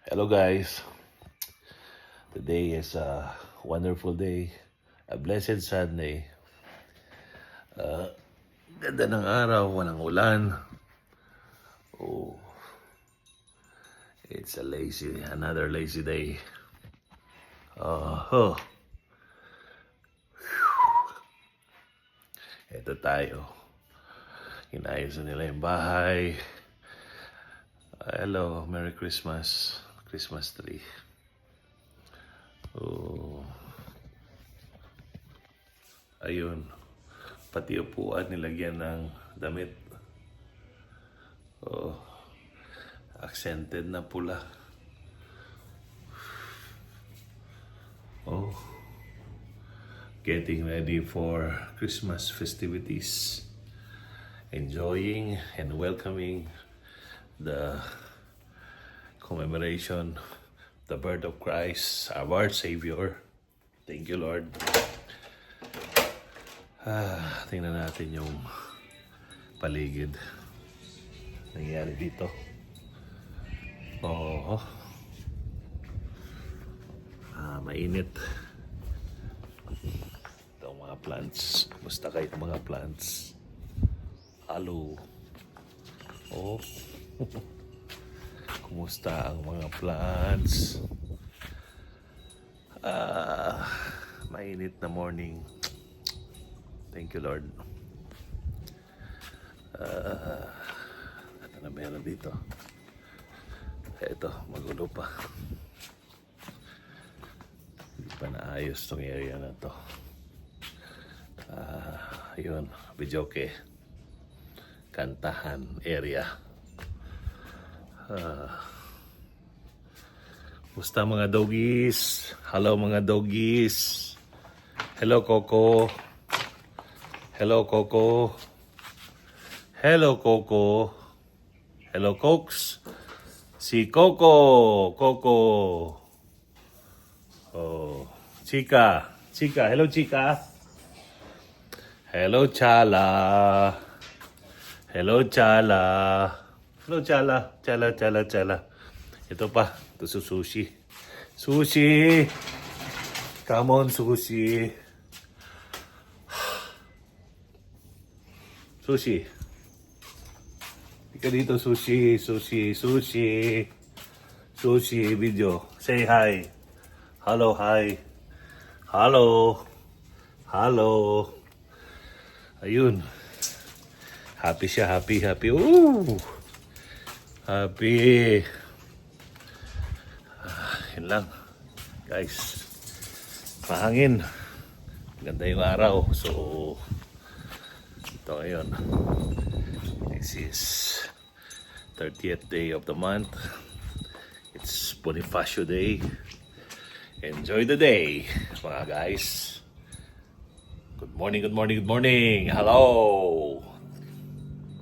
Hello guys. Today is a wonderful day, a blessed Sunday. Ganda ng araw, walang ulan. Oh, it's another lazy day. Oh, ito tayo. Inayos na nila yung bahay. Hello, Merry Christmas. Christmas tree. Oh. Ayun. Pati upuan nilagyan ng damit. Oh. Accented na pula. Oh. Getting ready for Christmas festivities. Enjoying and welcoming the commemoration, the birth of Christ, our Savior. Thank you, Lord. Tingnan natin yung paligid. Nangyari dito. Oh, mainit. Ito mga plants. Kumusta kayo mga plants? Hello. Oh. Kumusta ang mga plants? Mainit na morning. Thank you, Lord. Ano na meron dito? Ito, magulo pa. Hindi pa naayos tong area na to. Yun, Bijoke. Kantahan area. Musta mga doggies? Hello mga doggies. Hello Coco. Hello Coco. Hello Coco. Hello Cokes. Si Coco. Coco. Oh, Chica. Chica. Hello Chica. Hello Chala. Hello Chala. Hello, Chala. Chala, Chala, Chala. Ito pa. Ito sa sushi. Sushi! Come on, sushi. Sushi. Ika dito, sushi. Sushi, sushi. Sushi video. Say hi. Hello, hi. Hello. Hello. Ayun. Happy siya, happy, happy. Ooh! Happy. Yun lang. Guys. Mahangin. Ganda yung araw. So, ito ngayon. This is 30th day of the month. It's Bonifacio Day. Enjoy the day, mga guys. Good morning, good morning, good morning. Hello.